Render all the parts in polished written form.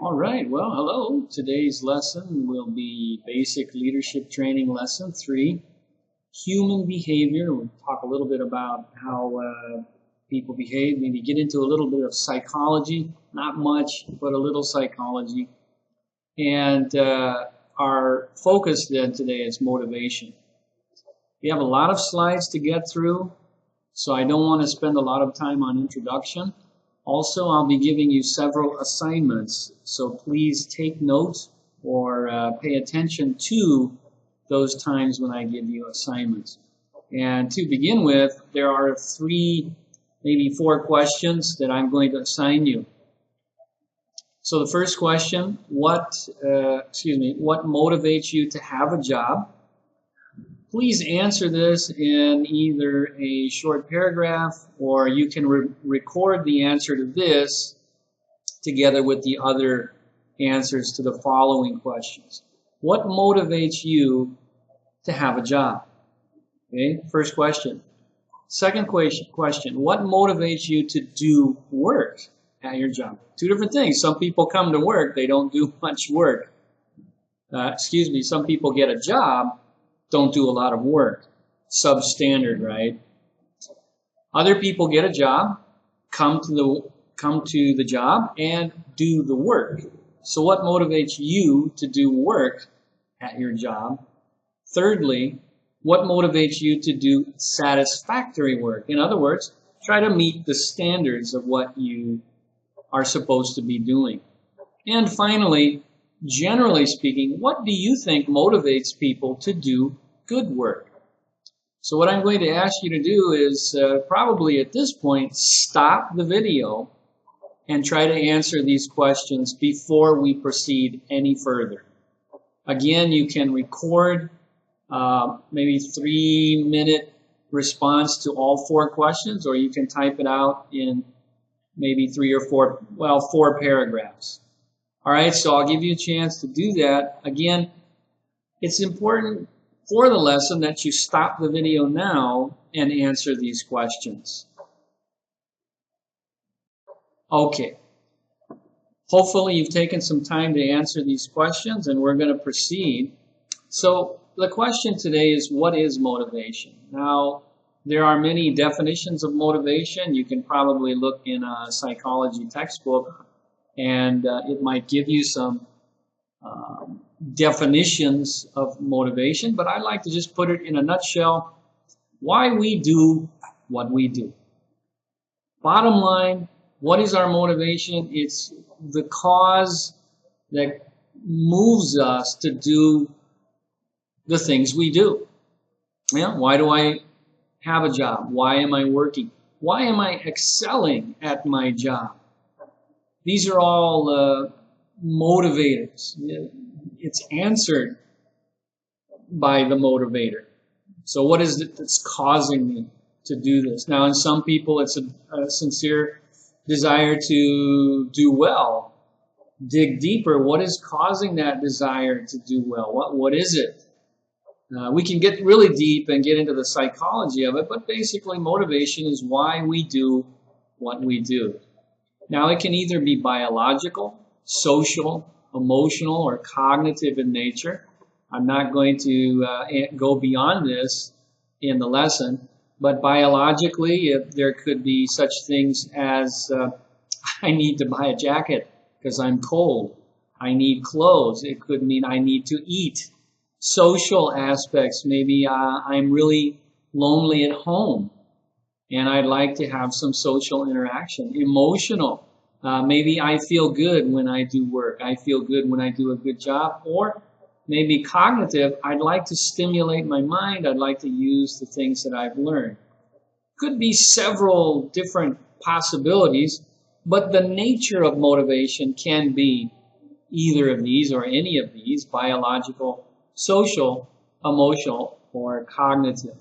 All right, well, hello. Today's lesson will be Basic Leadership Training Lesson 3, Human Behavior. We'll talk a little bit about how people behave, maybe get into a little bit of psychology, not much, but a little psychology. And our focus then today is motivation. We have a lot of slides to get through, so I don't want to spend a lot of time on introduction. Also, I'll be giving you several assignments, so please take notes or pay attention to those times when I give you assignments. And to begin with, there are 3, maybe 4 questions that I'm going to assign you. So the first question, what motivates you to have a job? Please answer this in either a short paragraph, or you can record the answer to this together with the other answers to the following questions. What motivates you to have a job? Okay, first question. Second question, what motivates you to do work at your job? 2 different things. Some people come to work, they don't do much work. Some people get a job, don't do a lot of work. Substandard, right? Other people get a job, come to the job and do the work. So what motivates you to do work at your job? Thirdly, what motivates you to do satisfactory work? In other words, try to meet the standards of what you are supposed to be doing. And finally, generally speaking, what do you think motivates people to do good work? So what I'm going to ask you to do is probably at this point, stop the video and try to answer these questions before we proceed any further. Again, you can record maybe 3-minute response to all 4 questions, or you can type it out in maybe 3 or 4 paragraphs. All right, so I'll give you a chance to do that. Again, it's important for the lesson that you stop the video now and answer these questions. Okay. Hopefully you've taken some time to answer these questions, and we're going to proceed. So the question today is, what is motivation? Now, there are many definitions of motivation. You can probably look in a psychology textbook, and it might give you some definitions of motivation, but I like to just put it in a nutshell: why we do what we do. Bottom line, what is our motivation? It's the cause that moves us to do the things we do. Yeah, why do I have a job? Why am I working? Why am I excelling at my job? These are all motivators. It's answered by the motivator. So what is it that's causing me to do this? Now, in some people, it's a sincere desire to do well. Dig deeper. What is causing that desire to do well? What is it? We can get really deep and get into the psychology of it, but basically motivation is why we do what we do. Now, it can either be biological, social, emotional, or cognitive in nature. I'm not going to go beyond this in the lesson, but biologically, there could be such things as I need to buy a jacket because I'm cold. I need clothes. It could mean I need to eat. Social aspects, maybe I'm really lonely at home and I'd like to have some social interaction. Emotional, maybe I feel good when I do work. I feel good when I do a good job. Or maybe cognitive, I'd like to stimulate my mind. I'd like to use the things that I've learned. Could be several different possibilities, but the nature of motivation can be either of these or any of these: biological, social, emotional, or cognitive.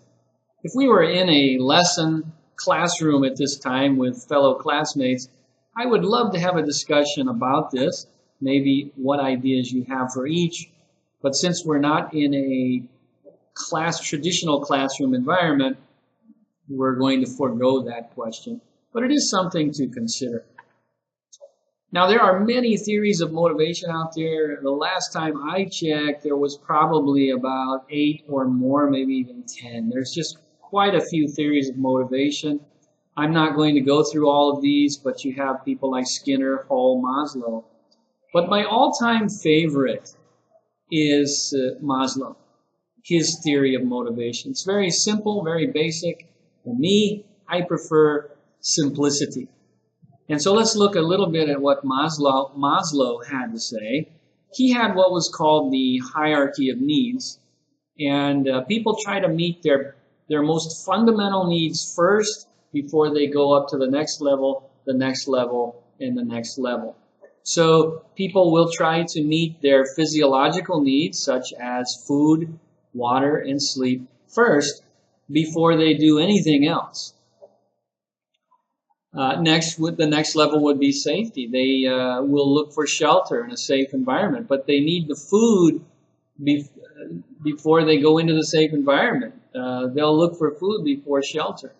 If we were in a lesson classroom at this time with fellow classmates, I would love to have a discussion about this, maybe what ideas you have for each. But since we're not in a traditional classroom environment, we're going to forego that question. But it is something to consider. Now, there are many theories of motivation out there. The last time I checked, there was probably about 8 or more, maybe even 10. There's just quite a few theories of motivation. I'm not going to go through all of these, but you have people like Skinner, Hall, Maslow. But my all-time favorite is Maslow, his theory of motivation. It's very simple, very basic. And me, I prefer simplicity. And so let's look a little bit at what Maslow had to say. He had what was called the hierarchy of needs. And people try to meet their most fundamental needs first before they go up to the next level, and the next level. So people will try to meet their physiological needs, such as food, water, and sleep, first before they do anything else. The next level would be safety. They will look for shelter in a safe environment, but they need the food before they go into the safe environment. They'll look for food before shelter.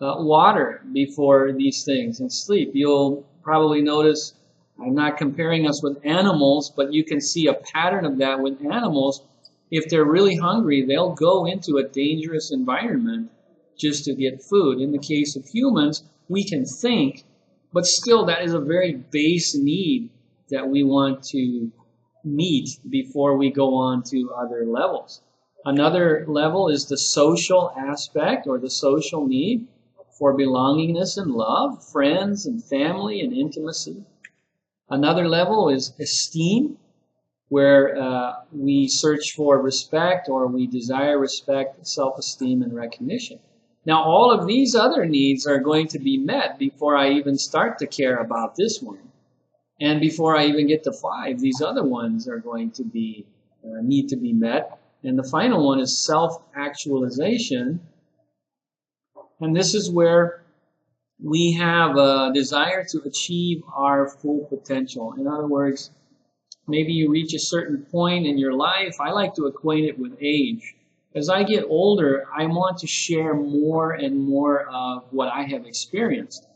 Water before these things, and sleep. You'll probably notice, I'm not comparing us with animals, but you can see a pattern of that with animals. If they're really hungry, they'll go into a dangerous environment just to get food. In the case of humans, we can think, but still that is a very base need that we want to meet before we go on to other levels. Another level is the social aspect, or the social need for belongingness and love, friends and family and intimacy. Another level is esteem, where we search for respect, or we desire respect, self-esteem, and recognition. Now, all of these other needs are going to be met before I even start to care about this one. And before I even get to 5, these other ones are going to be need to be met. And the final one is self-actualization. And this is where we have a desire to achieve our full potential. In other words, maybe you reach a certain point in your life. I like to equate it with age. As I get older, I want to share more and more of what I have experienced.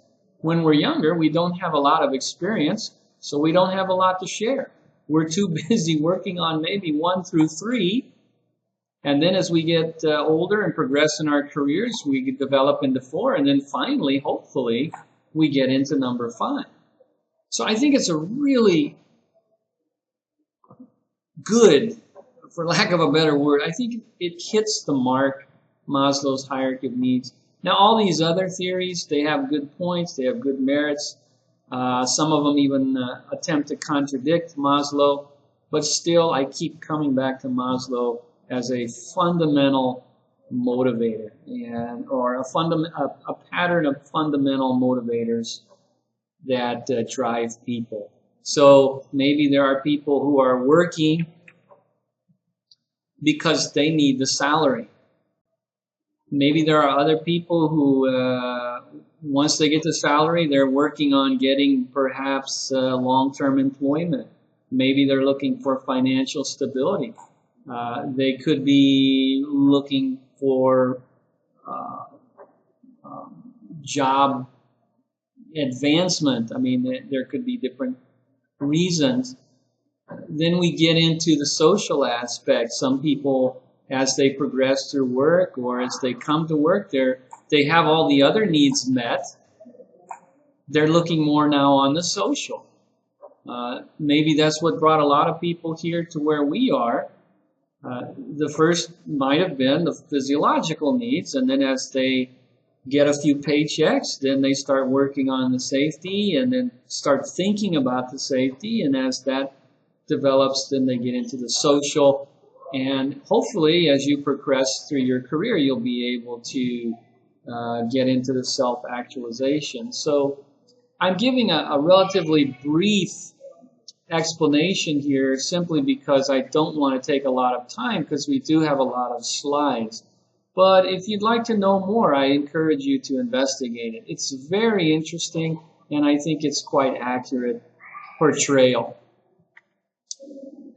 When we're younger, we don't have a lot of experience, so we don't have a lot to share. We're too busy working on maybe 1 through 3. And then as we get older and progress in our careers, we develop into 4. And then finally, hopefully, we get into number 5. So I think it's a really good, for lack of a better word, I think it hits the mark, Maslow's hierarchy of needs. Now, all these other theories, they have good points, they have good merits. Some of them even attempt to contradict Maslow, but still I keep coming back to Maslow as a fundamental motivator, or a pattern of fundamental motivators that drive people. So maybe there are people who are working because they need the salary. Maybe there are other people who, once they get the salary, they're working on getting perhaps long-term employment. Maybe they're looking for financial stability. They could be looking for job advancement. I mean, there could be different reasons. Then we get into the social aspect. Some people, as they progress through work, or as they come to work, they have all the other needs met. They're looking more now on the social. Maybe that's what brought a lot of people here to where we are. The first might have been the physiological needs, and then as they get a few paychecks, then they start working on the safety, and then start thinking about the safety, and as that develops, then they get into the social, and hopefully as you progress through your career, you'll be able to get into the self-actualization. So I'm giving a relatively brief explanation here simply because I don't want to take a lot of time, because we do have a lot of slides. But if you'd like to know more, I encourage you to investigate it. It's very interesting, and I think it's quite accurate portrayal.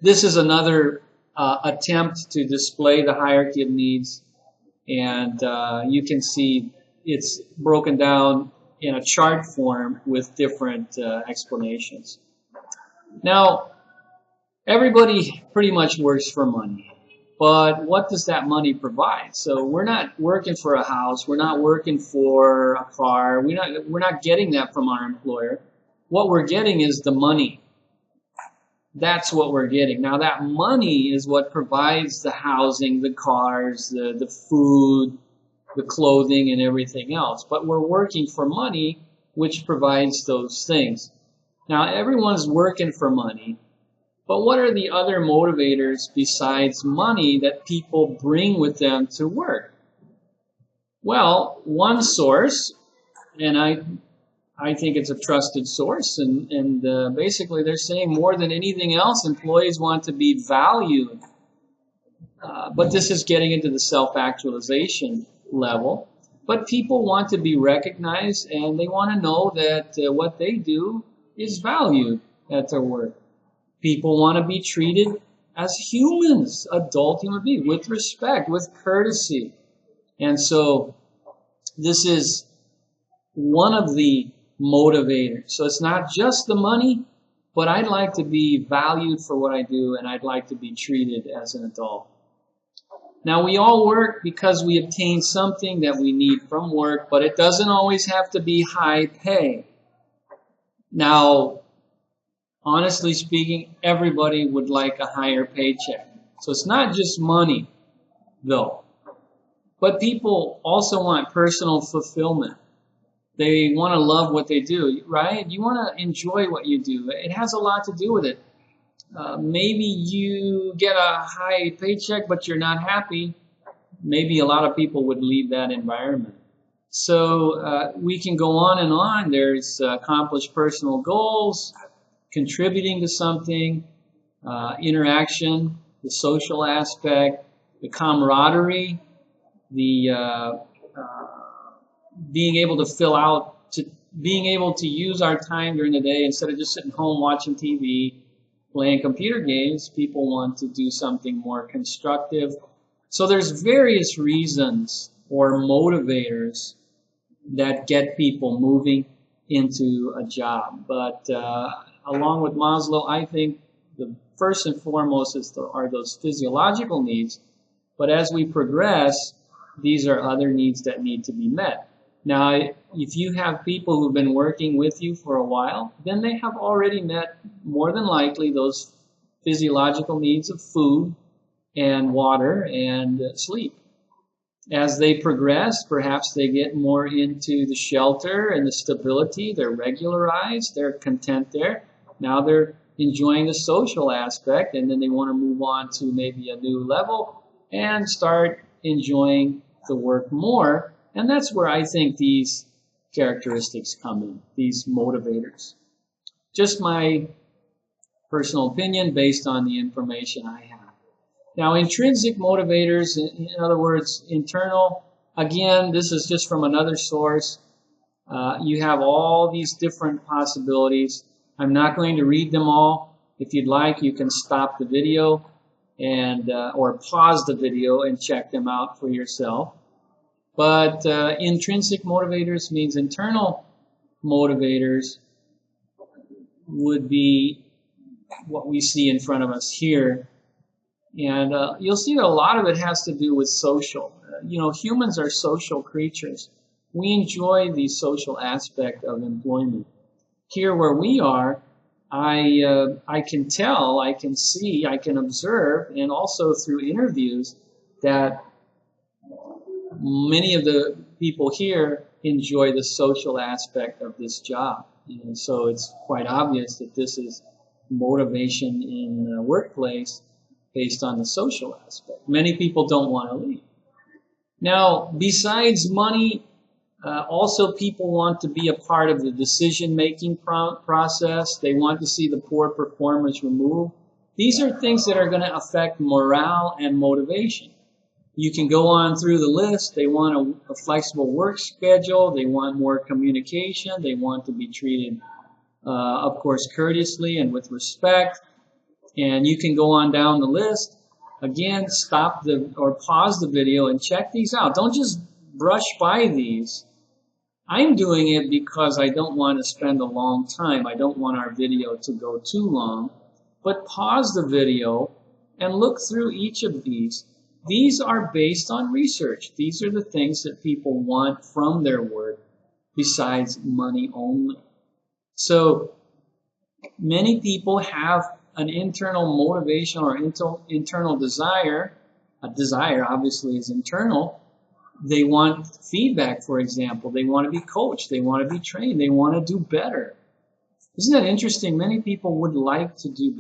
This is another attempt to display the hierarchy of needs, and you can see it's broken down in a chart form with different explanations. Now, everybody pretty much works for money, but what does that money provide? So we're not working for a house, we're not working for a car, we're not getting that from our employer. What we're getting is the money. That's what we're getting. Now that money is what provides the housing, the cars, the food, the clothing, and everything else. But we're working for money, which provides those things. Now everyone's working for money, but what are the other motivators besides money that people bring with them to work? Well, one source, and I think it's a trusted source, and basically they're saying more than anything else, employees want to be valued. But this is getting into the self-actualization level. But people want to be recognized, and they want to know that what they do is valued at their work. People want to be treated as humans, adult human beings, with respect, with courtesy. And so this is one of the motivators. So it's not just the money, but I'd like to be valued for what I do, and I'd like to be treated as an adult. Now, we all work because we obtain something that we need from work, but it doesn't always have to be high pay. Now, honestly speaking, everybody would like a higher paycheck. So it's not just money, though. But people also want personal fulfillment. They want to love what they do, right? You want to enjoy what you do. It has a lot to do with it. Maybe you get a high paycheck, but you're not happy. Maybe a lot of people would leave that environment. So we can go on and on. There's accomplished personal goals, contributing to something, interaction, the social aspect, the camaraderie, the being able to being able to use our time during the day instead of just sitting home watching TV, playing computer games. People want to do something more constructive. So there's various reasons or motivators that get people moving into a job. But along with Maslow, I think the first and foremost are those physiological needs. But as we progress, these are other needs that need to be met. Now, if you have people who've been working with you for a while, then they have already met, more than likely, those physiological needs of food and water and sleep. As they progress, perhaps they get more into the shelter and the stability. They're regularized. They're content there. Now they're enjoying the social aspect, and then they want to move on to maybe a new level and start enjoying the work more. And that's where I think these characteristics come in, these motivators. Just my personal opinion based on the information I have. Now, intrinsic motivators, in other words, internal, again, this is just from another source. You have all these different possibilities. I'm not going to read them all. If you'd like, you can stop the video and or pause the video and check them out for yourself. But intrinsic motivators means internal motivators would be what we see in front of us here. And you'll see that a lot of it has to do with social. Humans are social creatures. We enjoy the social aspect of employment. Here where we are, I can tell, I can see, I can observe, and also through interviews that many of the people here enjoy the social aspect of this job. And so it's quite obvious that this is motivation in the workplace based on the social aspect. Many people don't want to leave. Now, besides money, also people want to be a part of the decision-making process. They want to see the poor performance removed. These are things that are going to affect morale and motivation. You can go on through the list. They want a flexible work schedule. They want more communication. They want to be treated, of course, courteously and with respect. And you can go on down the list. Again, stop or pause the video and check these out. Don't just brush by these. I'm doing it because I don't want to spend a long time. I don't want our video to go too long. But pause the video and look through each of these. These are based on research. These are the things that people want from their work besides money only. So many people have an internal motivation or internal desire. A desire obviously is internal. They want feedback, for example. They want to be coached. They want to be trained. They want to do better. Isn't that interesting? Many people would like to do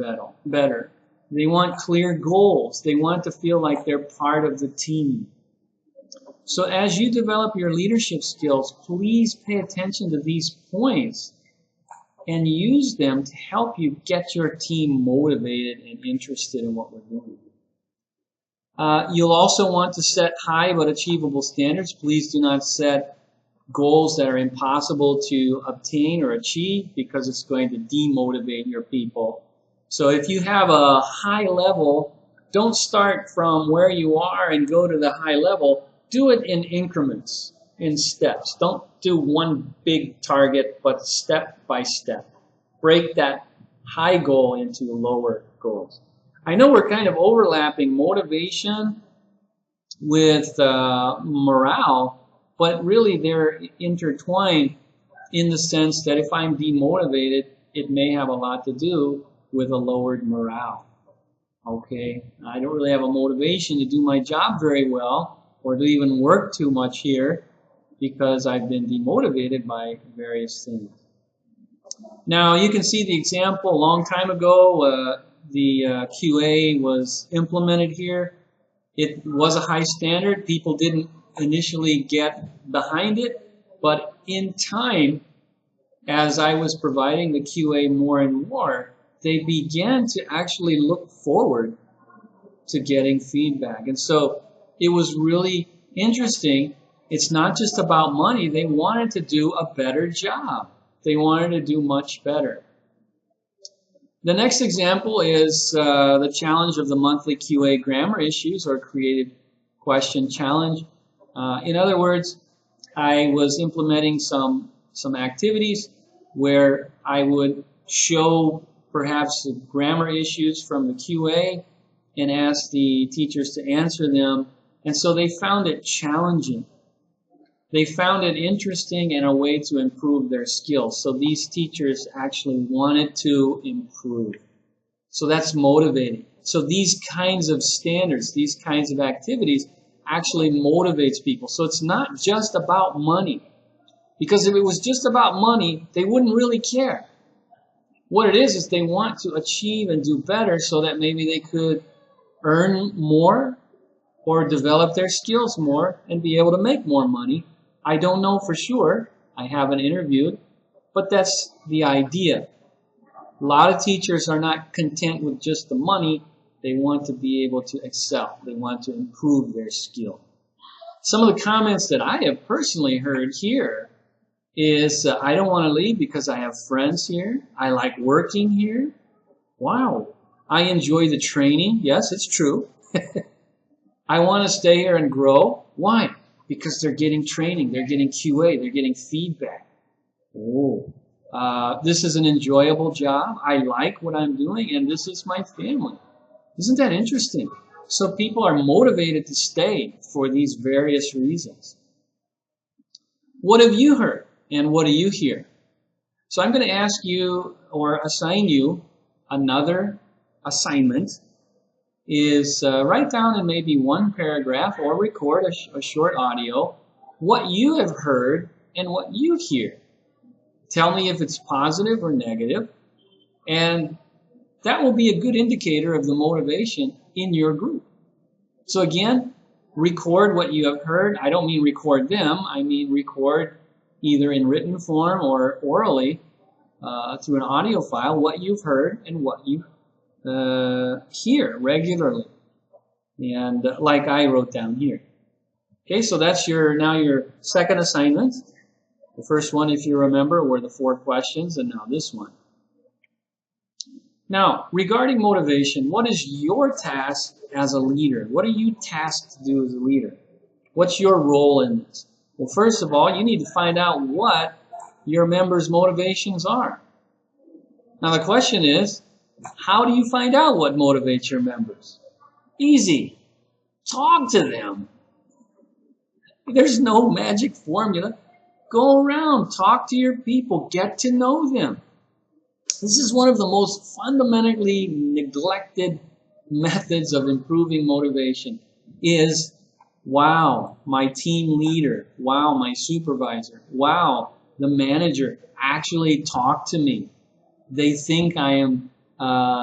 better. They want clear goals. They want to feel like they're part of the team. So as you develop your leadership skills, please pay attention to these points and use them to help you get your team motivated and interested in what we're doing. You'll also want to set high but achievable standards. Please do not set goals that are impossible to obtain or achieve because it's going to demotivate your people. So if you have a high level, don't start from where you are and go to the high level. Do it in increments, in steps. Don't do one big target, but step by step. Break that high goal into lower goals. I know we're kind of overlapping motivation with morale, but really they're intertwined in the sense that if I'm demotivated, it may have a lot to do with a lowered morale. Okay, I don't really have a motivation to do my job very well or to even work too much here because I've been demotivated by various things. Now you can see the example a long time ago. The QA was implemented here. It was a high standard. People didn't initially get behind it, but in time, as I was providing the QA more and more, they began to actually look forward to getting feedback. And so it was really interesting. It's not just about money. They wanted to do a better job. They wanted to do much better. The next example is the challenge of the monthly QA grammar issues or creative question challenge. In other words, I was implementing some activities where I would show perhaps grammar issues from the QA and ask the teachers to answer them. And so they found it challenging. They found it interesting and a way to improve their skills. So these teachers actually wanted to improve. So that's motivating. So these kinds of standards, these kinds of activities actually motivates people. So it's not just about money. Because if it was just about money, they wouldn't really care. What it is they want to achieve and do better so that maybe they could earn more or develop their skills more and be able to make more money. I don't know for sure. I haven't interviewed, but that's the idea. A lot of teachers are not content with just the money. They want to be able to excel. They want to improve their skill. Some of the comments that I have personally heard here is, I don't want to leave because I have friends here. I like working here. Wow. I enjoy the training. Yes, it's true. I want to stay here and grow. Why? Because they're getting training. They're getting QA. They're getting feedback. Oh. This is an enjoyable job. I like what I'm doing, and this is my family. Isn't that interesting? So people are motivated to stay for these various reasons. What have you heard, and what do you hear? So I'm going to ask you or assign you another assignment. Is write down in maybe one paragraph or record a short audio what you have heard and what you hear. Tell me if it's positive or negative, and that will be a good indicator of the motivation in your group. So again, record what you have heard. I don't mean record them. I mean record either in written form or orally through an audio file what you've heard and what you hear regularly, and like I wrote down here. Okay, so that's now your second assignment. The first one, if you remember, were the 4 questions, and now this one. Now, regarding motivation, what is your task as a leader? What are you tasked to do as a leader? What's your role in this? Well, first of all, you need to find out what your members' motivations are. Now the question is, how do you find out what motivates your members? Easy. Talk to them. There's no magic formula. Go around, talk to your people, get to know them. This is one of the most fundamentally neglected methods of improving motivation is, wow, my team leader, wow, my supervisor, wow, the manager actually talked to me. They think I am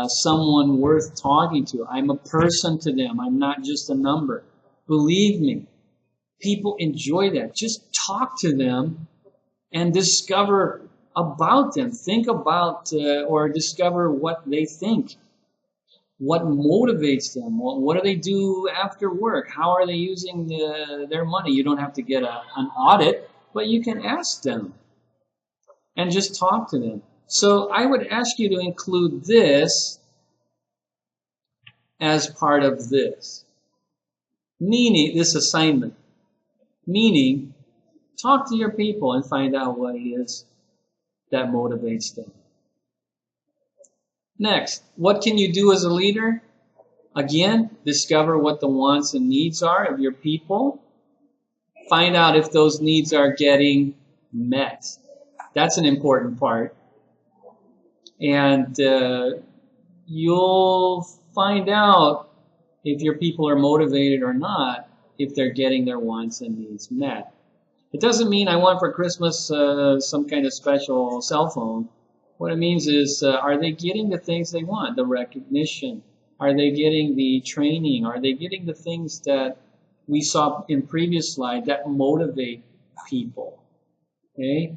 someone worth talking to. I'm a person to them. I'm not just a number. Believe me, people enjoy that. Just talk to them and discover about them. Think about or discover what they think. What motivates them? What do they do after work? How are they using their money? You don't have to get an audit, but you can ask them and just talk to them. So I would ask you to include this as part of this. Meaning, this assignment. Meaning, talk to your people and find out what it is that motivates them. Next, what can you do as a leader? Again, discover what the wants and needs are of your people. Find out if those needs are getting met. That's an important part. And you'll find out if your people are motivated or not if they're getting their wants and needs met. It doesn't mean I want for Christmas some kind of special cell phone. What it means is, are they getting the things they want? The recognition? Are they getting the training? Are they getting the things that we saw in previous slide that motivate people? Okay?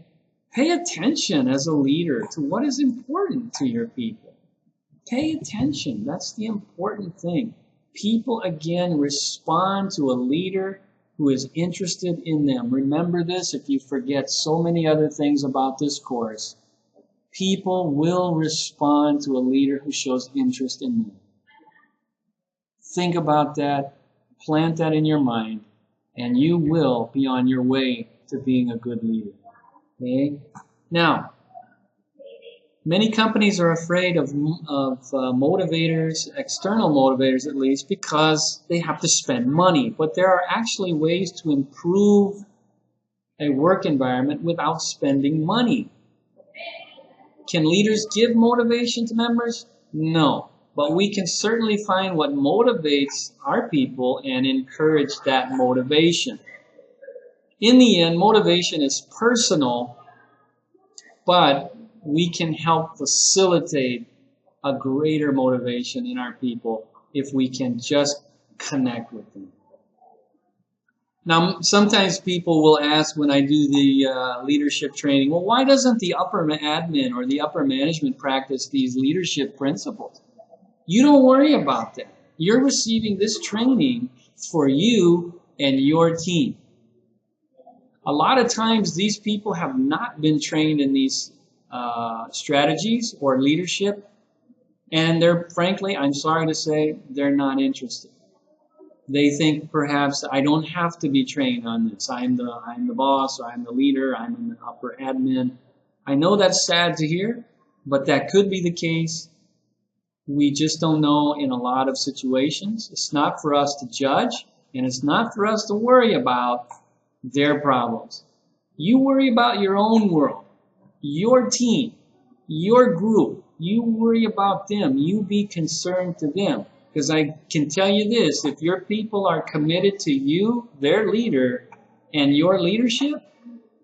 Pay attention as a leader to what is important to your people. Pay attention. That's the important thing. People, again, respond to a leader who is interested in them. Remember this if you forget so many other things about this course. People will respond to a leader who shows interest in them. Think about that, plant that in your mind, and you will be on your way to being a good leader. Okay? Now, many companies are afraid of motivators, external motivators at least, because they have to spend money. But there are actually ways to improve a work environment without spending money. Can leaders give motivation to members? No. But we can certainly find what motivates our people and encourage that motivation. In the end, motivation is personal, but we can help facilitate a greater motivation in our people if we can just connect with them. Now, sometimes people will ask when I do the leadership training, well, why doesn't the upper admin or the upper management practice these leadership principles? You don't worry about that. You're receiving this training for you and your team. A lot of times these people have not been trained in these strategies or leadership, and they're, frankly, I'm sorry to say, they're not interested. They think perhaps I don't have to be trained on this. I'm the boss, or I'm the leader, I'm an upper admin. I know that's sad to hear, but that could be the case. We just don't know in a lot of situations. It's not for us to judge, and it's not for us to worry about their problems. You worry about your own world, your team, your group. You worry about them. You be concerned to them. Because I can tell you this, if your people are committed to you, their leader, and your leadership,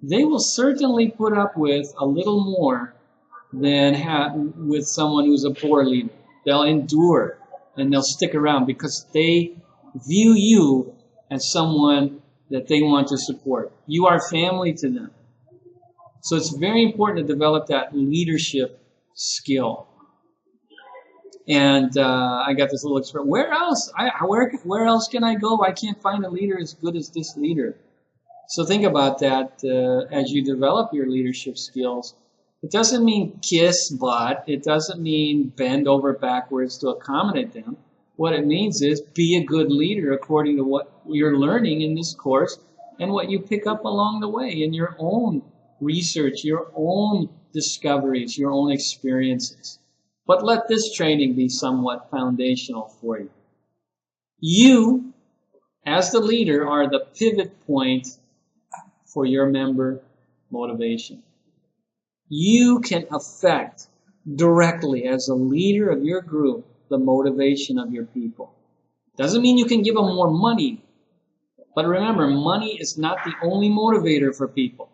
they will certainly put up with a little more than with someone who's a poor leader. They'll endure and they'll stick around because they view you as someone that they want to support. You are family to them. So it's very important to develop that leadership skill. And I got this little experiment. Where else? Where else can I go? I can't find a leader as good as this leader. So think about that as you develop your leadership skills. It doesn't mean kiss butt. It doesn't mean bend over backwards to accommodate them. What it means is be a good leader according to what you're learning in this course and what you pick up along the way in your own research, your own discoveries, your own experiences. But let this training be somewhat foundational for you. You, as the leader, are the pivot point for your member motivation. You can affect directly, as a leader of your group, the motivation of your people. Doesn't mean you can give them more money, but remember, money is not the only motivator for people.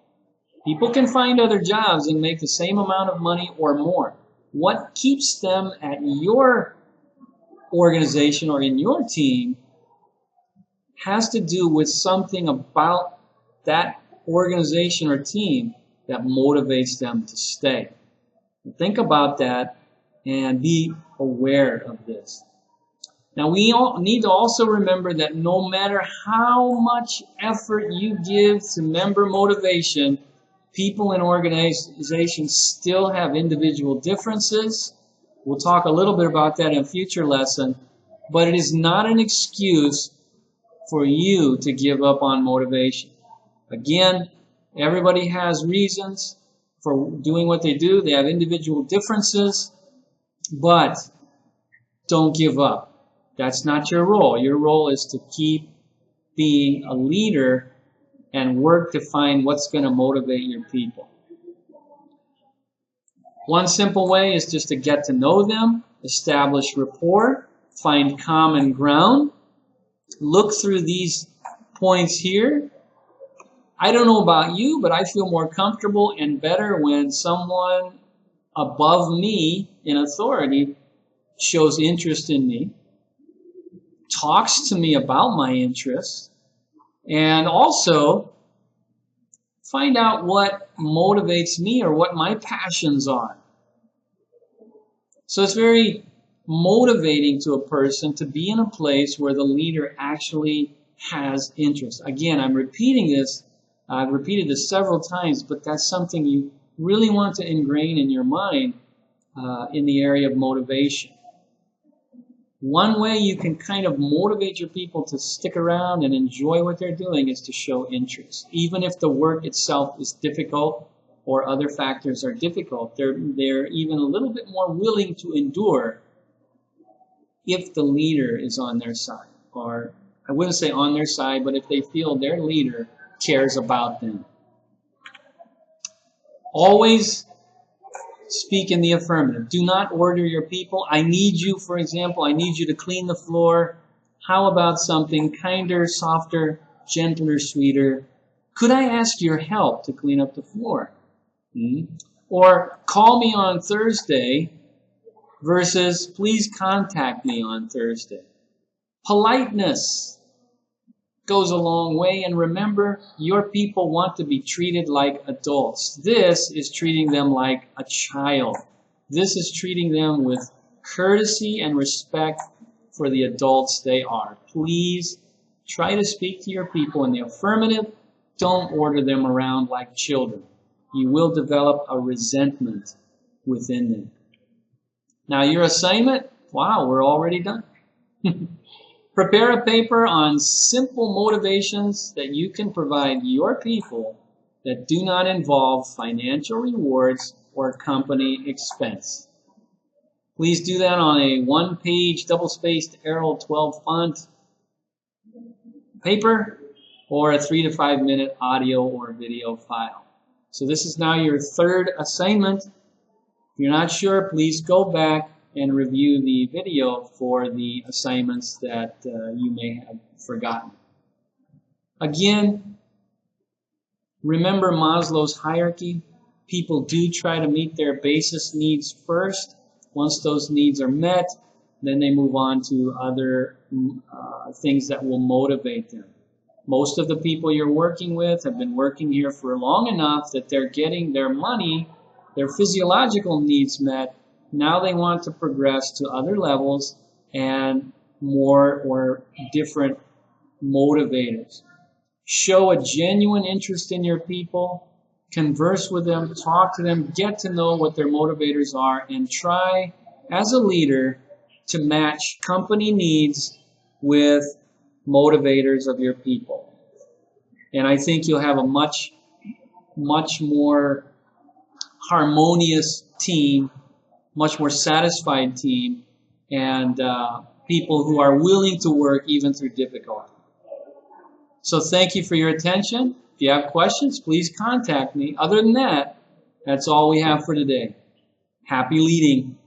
People can find other jobs and make the same amount of money or more. What keeps them at your organization or in your team has to do with something about that organization or team that motivates them to stay. Think about that and be aware of this. Now, we all need to also remember that no matter how much effort you give to member motivation, people in organizations still have individual differences. We'll talk a little bit about that in a future lesson, but it is not an excuse for you to give up on motivation. Again, everybody has reasons for doing what they do. They have individual differences, but don't give up. That's not your role. Your role is to keep being a leader and work to find what's going to motivate your people. One simple way is just to get to know them, establish rapport, find common ground. Look through these points here. I don't know about you, but I feel more comfortable and better when someone above me in authority shows interest in me, talks to me about my interests, and also find out what motivates me or what my passions are. So it's very motivating to a person to be in a place where the leader actually has interest. Again, I'm repeating this. I've repeated this several times, but that's something you really want to ingrain in your mind in the area of motivation. One way you can kind of motivate your people to stick around and enjoy what they're doing is to show interest. Even if the work itself is difficult or other factors are difficult, they're even a little bit more willing to endure if the leader is on their side. Or I wouldn't say on their side, but if they feel their leader cares about them. Always speak in the affirmative. Do not order your people. I need you, for example, I need you to clean the floor. How about something kinder, softer, gentler, sweeter? Could I ask your help to clean up the floor? Or call me on Thursday versus please contact me on Thursday. Politeness goes a long way, and remember, your people want to be treated like adults. This is treating them like a child. This is treating them with courtesy and respect for the adults they are. Please try to speak to your people in the affirmative. Don't order them around like children. You will develop a resentment within them. Now, your assignment, wow, we're already done. Prepare a paper on simple motivations that you can provide your people that do not involve financial rewards or company expense. Please do that on a one-page double-spaced Arrow 12 font paper or a 3 to 5 minute audio or video file. So this is now your third assignment. If you're not sure, please go back and review the video for the assignments that you may have forgotten. Again, remember Maslow's hierarchy. People do try to meet their basis needs first. Once those needs are met, then they move on to other things that will motivate them. Most of the people you're working with have been working here for long enough that they're getting their money, their physiological needs met. Now they want to progress to other levels and more or different motivators. Show a genuine interest in your people. Converse with them, talk to them, get to know what their motivators are, and try, as a leader, to match company needs with motivators of your people. And I think you'll have a much more harmonious team, much more satisfied team, and people who are willing to work even through difficulty. So thank you for your attention. If you have questions, please contact me. Other than that, that's all we have for today. Happy leading.